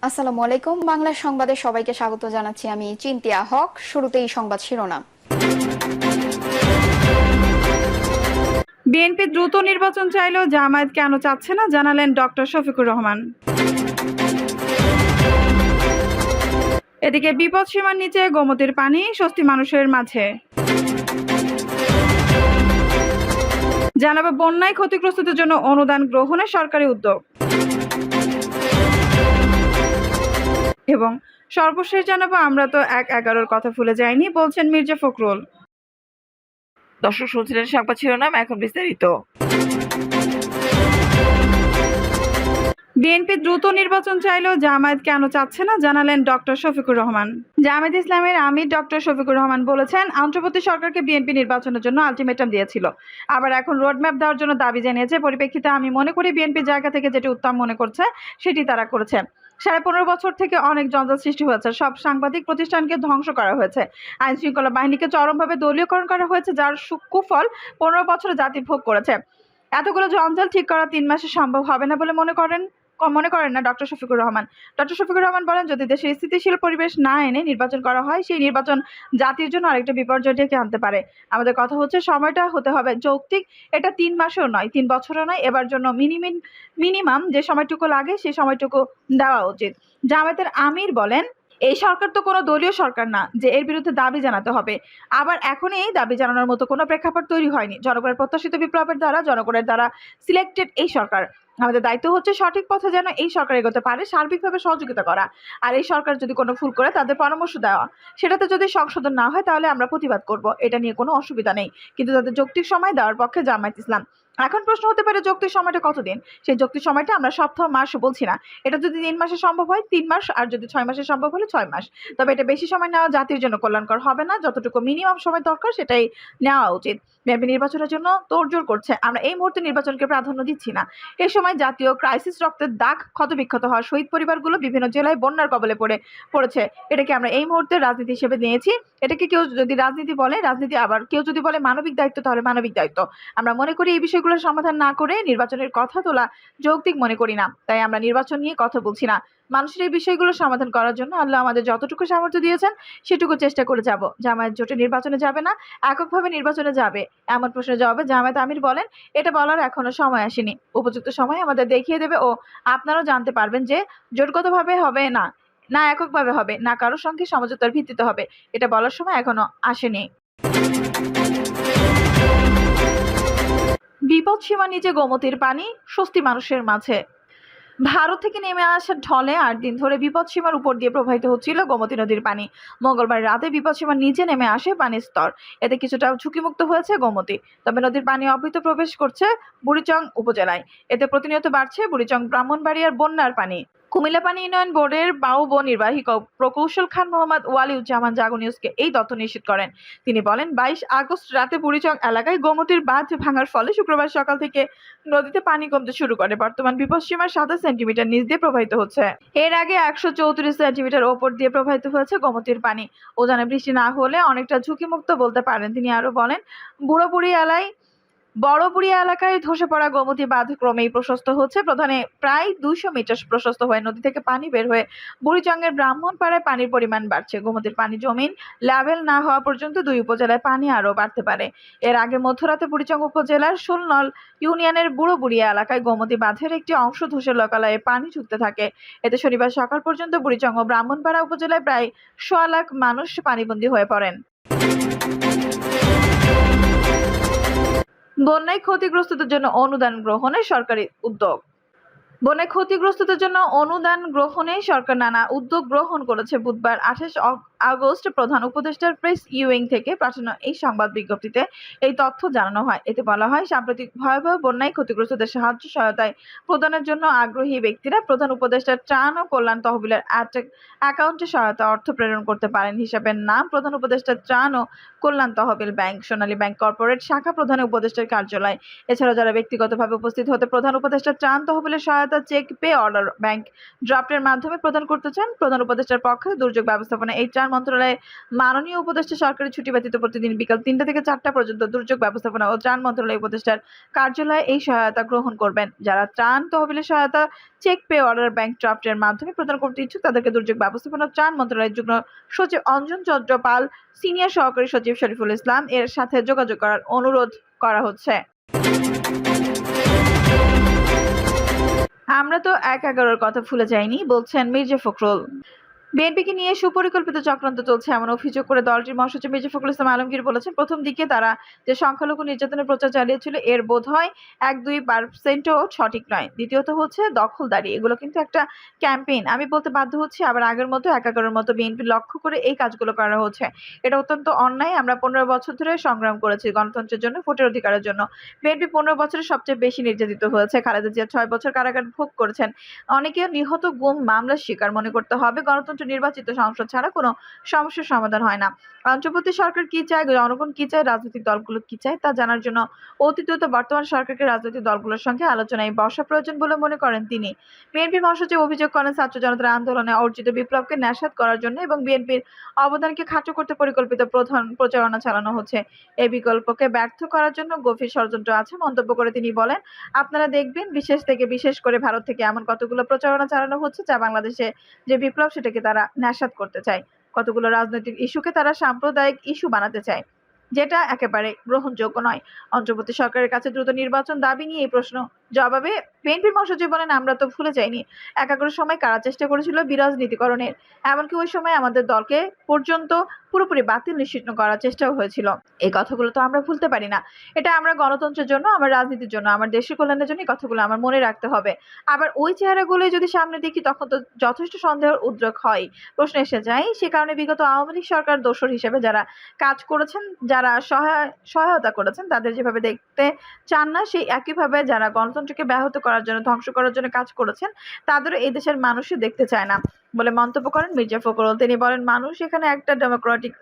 আসসালামু আলাইকুম। বাংলা সংবাদে সবাইকে স্বাগত জানাচ্ছি। আমি চিন্তিয়া হক। শুরুতেই সংবাদ শিরোনাম। বিএনপি দ্রুত নির্বাচন চাইলেও জামায়াত কেন চাচ্ছে না জানালেন ডক্টর শফিকুর রহমান। এদিকে বিপদসীমার নিচে গোমতীর পানি, স্বস্তি মানুষের মাঝে। জানাবো বন্যায় ক্ষতিগ্রস্তদের জন্য অনুদান গ্রহণের সরকারি উদ্যোগ। এবং সর্বশেষ জানাবো আমরা তো ১/১১-র কথা ভুলে যাইনি বলছেন মির্জা ফখরুল। দর্শক শুনছিলেন সংবাদ শিরোনাম, এখন বিস্তারিত। বিএনপি দ্রুত নির্বাচন চাইলেও জামায়াত কেন চাচ্ছে না জানালেন ডক্টর শফিকুর রহমান। জামায়াত ইসলামের আমির ডক্টর শফিকুর রহমান বলেছেন, অন্তর্বর্তী সরকারকে বিএনপি নির্বাচনের জন্য আলটিমেটাম দিয়েছিল, আবার এখন রোডম্যাপ দেওয়ার জন্য দাবি জানিয়েছে। পরিপ্রেক্ষিতে আমি মনে করি বিএনপির জায়গা থেকে যেটি উত্তম মনে করছে সেটি তারা করেছে। 15.5 বছর থেকে অনেক জঞ্জাল সৃষ্টি হয়েছে, সব সাংবাদিক প্রতিষ্ঠানকে ধ্বংস করা হয়েছে, আইন শৃঙ্খলা বাহিনীকে চরমভাবে দলীয়করণ করা হয়েছে, যার কুফল 15 বছরে জাতি ভোগ করেছে। এতগুলো জঞ্জাল ঠিক করা 3 মাসে সম্ভব হবে না বলে মনে করেন না ডক্টর শফিকুর রহমান। ডক্টর শফিকুর রহমান বলেন, যদি দেশে স্থিতিশীল পরিবেশ না এনে নির্বাচন করা হয়, সেই নির্বাচন জাতির জন্য আরেকটা বিপর্যয় ডেকে আনতে পারে। আমাদের কথা হচ্ছে সময়টা হতে হবে যৌক্তিক। এটা 3 মাসেও নয়, 3 বছরও নয়। এবার জন্য মিনিমাম যে সময়টুকু লাগে সেই সময়টুকু দেওয়া উচিত। জামায়াতের আমির বলেন, এই সরকার তো কোনো দলীয় সরকার না যে এর বিরুদ্ধে দাবি জানাতে হবে। আবার এখনই এই দাবি জানানোর মতো কোনো প্রেক্ষাপট তৈরি হয়নি। জনগণের প্রত্যাশিত বিপ্লবের দ্বারা, জনগণের দ্বারা সিলেক্টেড এই সরকার। আমাদের দায়িত্ব হচ্ছে সঠিক পথে যেন এই সরকার এগোতে পারে, সার্বিকভাবে সহযোগিতা করা। আর এই সরকার যদি কোনো ভুল করে তাদের পরামর্শ দেওয়া, সেটাতে যদি সংশোধন না হয় তাহলে আমরা প্রতিবাদ করব, এটা নিয়ে কোনো অসুবিধা নেই। কিন্তু তাদের যৌক্তিক সময় দেওয়ার পক্ষে জামায়াত ইসলাম। এখন প্রশ্ন হতে পারে যৌক্তিক সময়টা কতদিন। সেই যৌক্তিক সময়টা আমরা সপ্তাহ মাস বলছি না। এটা যদি 3 মাসে সম্ভব হয় 3 মাস, আর যদি 6 মাসে সম্ভব হলে 6 মাস। তবে এটা বেশি সময় নেওয়া জাতির জন্য কল্যাণকর হবে না। যতটুকু মিনিমাম সময় দরকার সেটাই নেওয়া উচিত। বিএনপি নির্বাচনের জন্য তোড়জোড় করছে, আমরা এই মুহূর্তে নির্বাচনকে প্রাধান্য দিচ্ছি না। এই সময় জাতীয় ক্রাইসিস, রক্তের দাগ, ক্ষতবিক্ষত হওয়া শহীদ পরিবারগুলো বিভিন্ন জেলায় বন্যার কবলে পড়েছে। এটাকে আমরা এই মুহূর্তে রাজনীতি হিসেবে নিয়েছি। এটাকে কেউ যদি রাজনীতি বলে রাজনীতি, আবার কেউ যদি বলে মানবিক দায়িত্ব তাহলে মানবিক দায়িত্ব। আমরা মনে করি এই বিষয়গুলোর সমাধান না করে নির্বাচনের কথা তোলা যৌক্তিক মনে করি না। তাই আমরা নির্বাচন নিয়ে কথা বলছি না। মানুষের এই বিষয়গুলো সমাধান করার জন্য আল্লাহ আমাদের যতটুকু সামর্থ্য দিয়েছেন সেটুকু চেষ্টা করে যাব। জামায়াত জোটে নির্বাচনে যাবে না, এককভাবে নির্বাচনে যাবে, এমন প্রশ্নের জবাবে জামায়াত আমির বলেন, এটা বলার এখনো সময় আসেনি। উপযুক্ত সময় আমাদের দেখিয়ে দেবে ও আপনারাও জানতে পারবেন যে জোটগতভাবে হবে না, না এককভাবে হবে, না কারোর সঙ্গে সমঝোতার ভিত্তিতে হবে। এটা বলার সময় এখনো আসেনি। বিপদসীমার নিচে গোমতীর পানি, স্বস্তি মানুষের মাঝে। ভারত থেকে নেমে আসা ঢলে 8 দিন ধরে বিপদসীমার উপর দিয়ে প্রবাহিত হচ্ছিল গোমতী নদীর পানি। মঙ্গলবার রাতে বিপদসীমার নিচে নেমে আসে পানির স্তর। এতে কিছুটা ঝুঁকিমুক্ত হয়েছে গোমতী। তবে নদীর পানি অবৈধ প্রবেশ করছে বুড়িচং উপজেলায়। এতে প্রতিনিয়ত বাড়ছে বুড়িচং ব্রাহ্মণবাড়িয়ার বন্যার পানি। কুমিল্লা পানি উন্নয়ন বোর্ডের বাউব নির্বাহী প্রকৌশল খান মোহাম্মদ ওয়ালিউজ্জামান জাগো নিউজকে এই তথ্য নিশ্চিত করেন। তিনি বলেন, 22 আগস্ট রাতে বুড়িচং এলাকায় গোমতীর বাঁধ ভাঙার ফলে শুক্রবার সকাল থেকে নদীতে পানি কমতে শুরু করে। বর্তমান বিপদসীমার 27 সেন্টিমিটার নিচ দিয়ে প্রবাহিত হচ্ছে। এর আগে 134 সেন্টিমিটার ওপর দিয়ে প্রবাহিত হয়েছে গোমতীর পানি। উজানে বৃষ্টি না হলে অনেকটা ঝুঁকিমুক্ত বলতে পারেন তিনি। আরো বলেন, বড়বুড়িয়া এলাকায় ধসে পড়া গোমতী বাঁধ ক্রমেই প্রশস্ত হচ্ছে। প্রধানে প্রায় 200 মিটার প্রশস্ত হয়ে নদী থেকে পানি বের হয়ে বুড়িচংয়ের ব্রাহ্মণপাড়ায় পানির পরিমাণ বাড়ছে। গোমতীর পানি জমিন লেভেল না হওয়া পর্যন্ত 2 উপজেলায় পানি আরও বাড়তে পারে। এর আগে মধ্যরাতে বুড়িচং উপজেলার ষোলনল ইউনিয়নের বুড়িয়া এলাকায় গোমতী বাঁধের একটি অংশ ধসে লোকালয়ে পানি ঢুকতে থাকে। এতে শনিবার সকাল পর্যন্ত বুড়িচং ও ব্রাহ্মণপাড়া উপজেলায় প্রায় 1.25 লাখ মানুষ পানিবন্দী হয়ে পড়েন। বন্যায় ক্ষতিগ্রস্তদের জন্য অনুদান গ্রহণের সরকারি উদ্যোগ। বন্যায় ক্ষতিগ্রস্তদের জন্য অনুদান গ্রহণে সরকার নানা উদ্যোগ গ্রহণ করেছে। বুধবার 28 আগস্ট প্রধান উপদেষ্টার প্রেস ইউইং থেকে পাঠানো এই সংবাদ বিজ্ঞপ্তিতে এই তথ্য জানানো হয়। এতে বলা হয়, সাম্প্রতিক ভয়াবহ বন্যায় ক্ষতিগ্রস্তদের সাহায্য সহায়তায় প্রদানের জন্য আগ্রহী ব্যক্তিরা প্রধান উপদেষ্টার ত্রাণ ও কল্যাণ তহবিলের অ্যাকাউন্টে সহায়তা অর্থ প্রেরণ করতে পারেন। হিসাবের নাম প্রধান উপদেষ্টার ত্রাণ ও কল্যাণ তহবিল ব্যাংক, সোনালী ব্যাংক কর্পোরেট শাখা, প্রধান উপদেষ্টার কার্যালয়। এছাড়াও যারা ব্যক্তিগতভাবে উপস্থিত হতে প্রধান উপদেষ্টার ত্রাণ তহবিলের সহায়তা সহায়তা চেক পে অর্ডার ব্যাংক ড্রাফটের মাধ্যমে প্রদান করতে চান। প্রধান উপদেষ্টার পক্ষে দুর্যোগ ব্যবস্থাপনা এইচআর মন্ত্রণালয়ের মাননীয় উপদেষ্টা সরকারি ছুটি ব্যতীত প্রতিদিন বিকাল ৩টা থেকে ৪টা পর্যন্ত দুর্যোগ ব্যবস্থাপনা ও ত্রাণ মন্ত্রণালয় উপদেষ্টার কার্যালয়ে এই সহায়তা গ্রহণ করবেন। যারা ত্রাণ তহবিলের সহায়তা চেক পে অর্ডার ব্যাংক ড্রাফটের মাধ্যমে প্রদান করতে ইচ্ছুক তাদেরকে দুর্যোগ ব্যবস্থাপনা ও ত্রাণ মন্ত্রণালয়ের যুগ্ম সচিব অঞ্জন চন্দ্র পাল, সিনিয়র সহকারী সচিব শরীফুল ইসলাম এর সাথে যোগাযোগ করার অনুরোধ করা হচ্ছে। আমরা তো ১/১১-র কথা ভুলে যাইনি, বলছেন মির্জা ফখরুল। বিএনপিকে নিয়ে সুপরিকল্পিত চক্রান্ত চলছে এমন অভিযোগ করে দলটির মহাসচিব মির্জা ফখরুল ইসলাম আলমগীর বলেছেন, প্রথম দিকে তারা যে সংখ্যালঘু নির্যাতনের প্রচার চালিয়েছিল এর বোধহয় ১-২% সঠিক নয়। দ্বিতীয়ত হচ্ছে দখলদারি, এগুলো কিন্তু একটা ক্যাম্পেইন। আমি বলতে বাধ্য হচ্ছি আবার আগের মতো ১/১১-র মতো বিএনপি লক্ষ্য করে এই কাজগুলো করা হচ্ছে। এটা অত্যন্ত অন্যায়। আমরা ১৫ বছর ধরে সংগ্রাম করেছি গণতন্ত্রের জন্য, ভোটের অধিকারের জন্য। বিএনপি ১৫ বছরে সবচেয়ে বেশি নির্যাতিত হয়েছে। খালেদা জিয়া ৬ বছর কারাগার ভোগ করেছেন। অনেকে নিহত, গুম, মামলার শিকার। মনে করতে হবে গণতন্ত্র নির্বাচিত সংসদ ছাড়া কোনো সমস্যার সমাধান হয় না। অন্তর্বর্তী সরকার কি চায়, জনগণ কি চায়, রাজনৈতিক দলগুলো কি চায় তা জানার জন্য অতীত ও বর্তমান সরকারকে রাজনৈতিক দলগুলোর সঙ্গে আলোচনায় বসা প্রয়োজন বলে মনে করেন তিনি। বিএনপি মহাসচিব অভিযোগ করেন, ছাত্র জনতার আন্দোলনে অর্জিত বিপ্লবকে ন্যাসাত করার জন্য এবং বিএনপির অবদানকে খাটো করতে পরিকল্পিত প্রচারণা চালানো হচ্ছে। এই বিকল্পকে ব্যর্থ করার জন্য গভীর ষড়যন্ত্র আছে মন্তব্য করে তিনি বলেন, আপনারা দেখবেন বিশেষ থেকে বিশেষ করে ভারত থেকে এমন কতগুলো প্রচারণা চালানো হচ্ছে যা বাংলাদেশে যে বিপ্লব সেটাকে তারা ন্যাসাত করতে চায়। কতগুলো রাজনৈতিক ইস্যুকে তারা সাম্প্রদায়িক ইস্যু বানাতে চায়, যেটা একেবারে গ্রহণযোগ্য নয়। অন্তর্বর্তী সরকারের কাছে দ্রুত নির্বাচন দাবি নিয়ে এই প্রশ্ন জবাবে বিএনপির মহাসচিব বলেন, আমরা তো ভুলে যাইনি ১/১১-র সময় কারা চেষ্টা করেছিল বিরাজনীতিকরণের। এমনকি ওই সময় আমাদের দলকে পর্যন্ত পুরোপুরি বাতিল নিশ্চিহ্ন করার চেষ্টাও হয়েছিল। এই কথাগুলো তো আমরা ভুলতে পারি না। এটা আমরা গণতন্ত্রের জন্য, আমার রাজনীতির জন্য, আমার দেশের কল্যাণের জন্য এই কথাগুলো আমার মনে রাখতে হবে। আবার ওই চেহারাগুলোই যদি সামনে দেখি তখন তো যথেষ্ট সন্দেহের উদ্রেক হয়। প্রশ্ন এসে যায় সে কারণে বিগত আওয়ামী লীগ সরকার দোসর হিসেবে যারা কাজ করেছেন, যারা সহায়তা করেছেন তাদের যেভাবে দেখতে চান না, সেই একইভাবে যারা গণতন্ত্রকে ব্যাহত করার জন্য, ধ্বংস করার জন্য কাজ করেছেন তাদেরও এই দেশের মানুষই দেখতে চায় না বলে মন্তব্য করেন মির্জা ফখরুল। তিনি বলেন, মানুষ এখানে একটা ডেমোক্রেটিক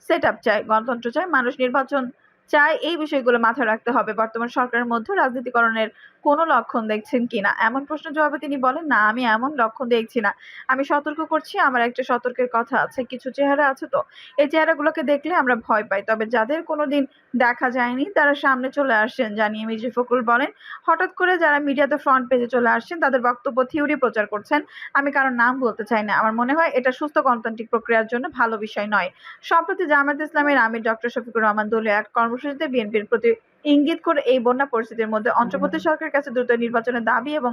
সেটআপ চায়, গণতন্ত্র চায়, মানুষ নির্বাচন চায়। এই বিষয়গুলো মাথায় রাখতে হবে। বর্তমান সরকারের মধ্যে রাজনীতিকরণের কোনো লক্ষণ দেখছেন কিনা এমন প্রশ্নের জবাবে তিনি বলেন, না, আমি এমন লক্ষণ দেখছি না। আমি সতর্ক করছি, আমার একটা সতর্কের কথা আছে। কিছু চেহারা আছে তো, এই চেহারাগুলোকে দেখলে আমরা ভয় পাই, তবে যাদের কোনোদিন দেখা যায়নি তারা সামনে চলে আসছেন জানিয়ে মির্জা ফখরুল বলেন, হঠাৎ করে যারা মিডিয়াতে ফ্রন্ট পেজে চলে আসছেন তাদের বক্তব্য থিওরি প্রচার করছেন। আমি কারোর নাম বলতে চাই না। আমার মনে হয় এটা সুস্থ গণতান্ত্রিক প্রক্রিয়ার জন্য ভালো বিষয় নয়। সম্প্রতি জামায়াতে ইসলামের আমির ডক্টর শফিকুর রহমান দলীয় এক কর্মসূচিতে বিএনপির প্রতি ইঙ্গিত করে এই বন্যা পরিস্থিতির মধ্যে অন্তর্বর্তী সরকারের কাছে দ্রুত নির্বাচনের দাবি এবং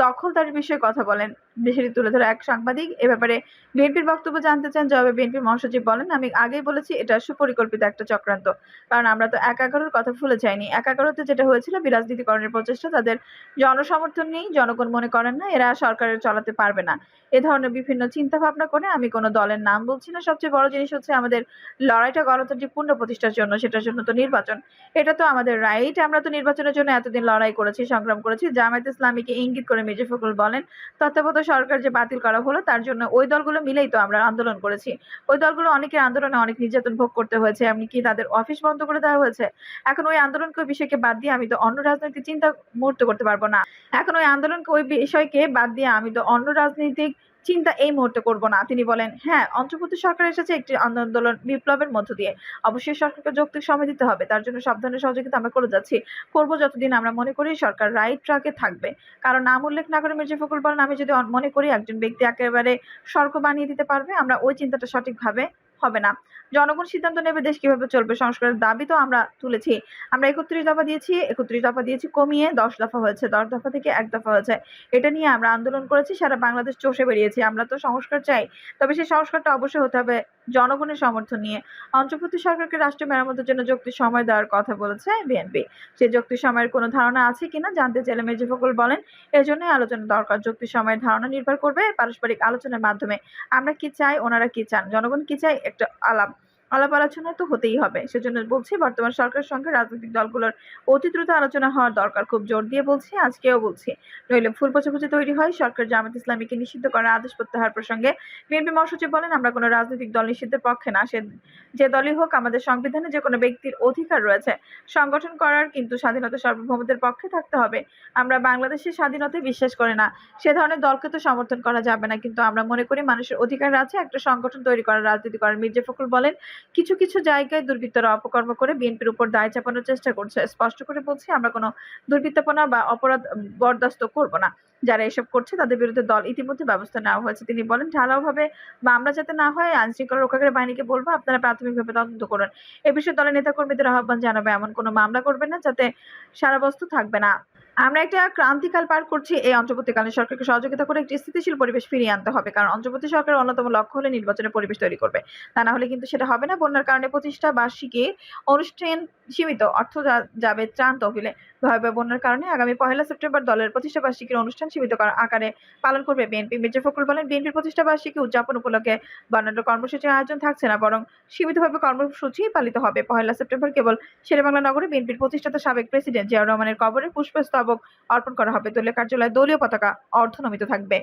দখলদারির বিষয়ে কথা বলেন। বিষয়টি তুলে ধরে এক সাংবাদিক এ ব্যাপারে বিএনপির বক্তব্য জানতে চান। জবাবে বিএনপির মহাসচিব বলেন, আমি আগেই বলেছি এটা সুপরিকল্পিত একটা চক্রান্ত। কারণ আমরা তো ১/১১-র কথা ভুলে যাইনি। ১/১১-তে যেটা হয়েছিল বিরাজনীতিকরণের প্রচেষ্টা, তাদের জনসমর্থন নেই, জনগণ মনে করেন না এরা সরকারের চালাতে পারবে না। এ ধরনের বিভিন্ন চিন্তা ভাবনা করে আমি কোনো দলের নাম বলছি না। সবচেয়ে বড় জিনিস হচ্ছে আমাদের লড়াইটা গণতান্ত্রিক পূর্ণ প্রতিষ্ঠার জন্য, সেটার জন্য তো নির্বাচন। এটা তো আমাদের রাইট। আমরা তো নির্বাচনের জন্য এতদিন লড়াই করেছি, সংগ্রাম করেছি। জামায়াতে ইসলামীকে ইঙ্গিত করে মির্জা ফখরুল বলেন, তত্ত্বাবধায়ক সরকার যে বাতিল করা হলো তার জন্য ওই দলগুলো মিলেই তো আমরা আন্দোলন করেছি। ওই দলগুলো অনেকের আন্দোলনে অনেক নির্যাতন ভোগ করতে হয়েছে, এমনকি তাদের অফিস বন্ধ করে দেওয়া হয়েছে। এখন ওই আন্দোলনকে ওই বিষয়কে বাদ দিয়ে আমি তো অন্য রাজনৈতিক চিন্তা মুহূর্তে করতে পারবো না। এখন ওই আন্দোলনকে ওই বিষয়কে বাদ দিয়ে আমি তো অন্য রাজনৈতিক চিন্তা এই মুহূর্তে করব না। তিনি বলেন, হ্যাঁ, অন্তর্বর্তী সরকার এসেছে একটি আন্দোলন বিপ্লবের মধ্য দিয়ে। অবশ্যই সরকারকে যৌক্তিক সময় দিতে হবে। তার জন্য সব ধরনের সহযোগিতা আমরা করে যাচ্ছি, করব যতদিন আমরা মনে করি সরকার রাইট ট্র্যাকে থাকবে। কারণ নাম উল্লেখ না করে মির্জা ফখরুল বলেন, আমি যদি মনে করি একজন ব্যক্তি একেবারে সর্ক বানিয়ে দিতে পারবে, আমরা ওই চিন্তাটা সঠিকভাবে হবে না। জনগণ সিদ্ধান্ত নেবে দেশ কিভাবে চলবে। সংস্কারের দাবি তো আমরা তুলেছি। আমরা ৩১ দফা দিয়েছি, ৩১ দফা দিয়েছি, কমিয়ে ১০ দফা হয়েছে, ১০ দফা থেকে ১ দফা হয়েছে। এটা নিয়ে আমরা আন্দোলন করেছি, সারা বাংলাদেশ চষে বেরিয়েছি। আমরা তো সংস্কার চাই, তবে সেই সংস্কারটা অবশ্যই হতে হবে জনগণের সমর্থন নিয়ে। অন্তর্বর্তী সরকারকে রাষ্ট্র মেরামতের জন্য যৌক্তিক সময় দেওয়ার কথা বলেছে বিএনপি। সেই যৌক্তিক সময়ের কোনো ধারণা আছে কিনা জানতে চাইলে মির্জা ফখরুল বলেন, এজন্যই আলোচনা দরকার। যৌক্তিক সময়ের ধারণা নির্ভর করবে পারস্পরিক আলোচনার মাধ্যমে। আমরা কি চাই, ওনারা কি চান, জনগণ কি চায়, একটা আলাপ। আলাপ আলোচনা তো হতেই হবে। সেজন্য বলছি বর্তমান সরকারের সঙ্গে রাজনৈতিক দলগুলোর অতি দ্রুত আলোচনা হওয়ার দরকার। খুব জোর দিয়ে বলছি, আজকেও বলছি। নইলে ভুল বোঝাবুঝি তৈরি হয়। সরকার জামায়াত ইসলামীকে নিষিদ্ধ করার আদেশ প্রত্যাহার প্রসঙ্গে বিএনপি মহাসচিব বলেন, আমরা কোনো রাজনৈতিক দল নিষিদ্ধের পক্ষে না। সে যে দলই হোক, আমাদের সংবিধানে যেকোনো ব্যক্তির অধিকার রয়েছে সংগঠন করার, কিন্তু স্বাধীনতা সার্বভৌমত্বের পক্ষে থাকতে হবে। আমরা বাংলাদেশের স্বাধীনতায় বিশ্বাস করি না। সে ধরনের দলকে তো সমর্থন করা যাবে না। কিন্তু আমরা মনে করি মানুষের অধিকার আছে একটা সংগঠন তৈরি করার, রাজনীতি করার। মির্জা ফখরুল বলেন, কিছু কিছু জায়গায় দুর্বৃত্তরা অপকর্ম করে বিএনপির উপর দায় চাপানোর চেষ্টা করছে। স্পষ্ট করে বলছি, আমরা কোনো দুর্বৃত্তপনা বা অপরাধ বরদাস্ত করব না। যারা এসব করছে তাদের বিরুদ্ধে দল ইতিমধ্যে ব্যবস্থা নেওয়া হয়েছে। তিনি বলেন, ঢালাওভাবে মামলা যাতে না হয়, আইনশৃঙ্খলা রক্ষাকারী বাহিনীকে বলবো আপনারা প্রাথমিকভাবে তদন্ত করুন। এ বিষয়ে দলের নেতাকর্মীদের আহ্বান জানাবে, এমন কোনো মামলা করবেন না যাতে সারাবস্তু থাকবে না। আমরা একটা ক্রান্তিকাল পার করছি। এই অন্তর্বর্তীকালীন সরকারকে সহযোগিতা করে একটি স্থিতিশীল পরিবেশ ফিরিয়ে আনতে হবে। কারণ অন্তর্বর্তী সরকারের অন্যতম লক্ষ্য হলো নির্বাচনের পরিবেশ তৈরি করবে। তা না হলে কিন্তু সেটা হবে না। বন্যার কারণে প্রতিষ্ঠা বার্ষিকী অনুষ্ঠান সীমিত, অর্থ যাবে ত্রাণ তহবিলে। ভয়াবহ বন্যার কারণে আগামী ১লা সেপ্টেম্বর দলের প্রতিষ্ঠা বার্ষিকীর অনুষ্ঠান সীমিত আকারে পালন করবে বিএনপি। মির্জা ফখরুল বলেন, বিএনপির প্রতিষ্ঠা বার্ষিকী উদযাপন উপলক্ষে বর্ণাঢ্য কর্মসূচির আয়োজন থাকছে না, বরং সীমিতভাবে কর্মসূচি পালিত হবে। ১লা সেপ্টেম্বর কেবল শেরেবাংলা নগরে বিএনপির প্রতিষ্ঠাতা সাবেক প্রেসিডেন্ট জিয়াউর রহমানের কবরে পুষ্পস্তবক অর্পণ করা হবে। দলীয় কার্যালয়ে দলীয় পতাকা অর্ধনমিত থাকবে।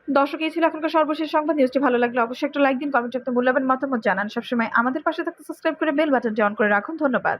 দর্শক, এই ছিল এখনকার সর্বশেষ সংবাদ। নিউজটি ভালো লাগলে অবশ্যই একটা লাইক দিন, কমেন্টে আপনার মূল্যবান মতামত জানান। সবসময় আমাদের পাশে থাকতে সাবস্ক্রাইব করে বেল বাটনটি অন করে রাখুন। ধন্যবাদ।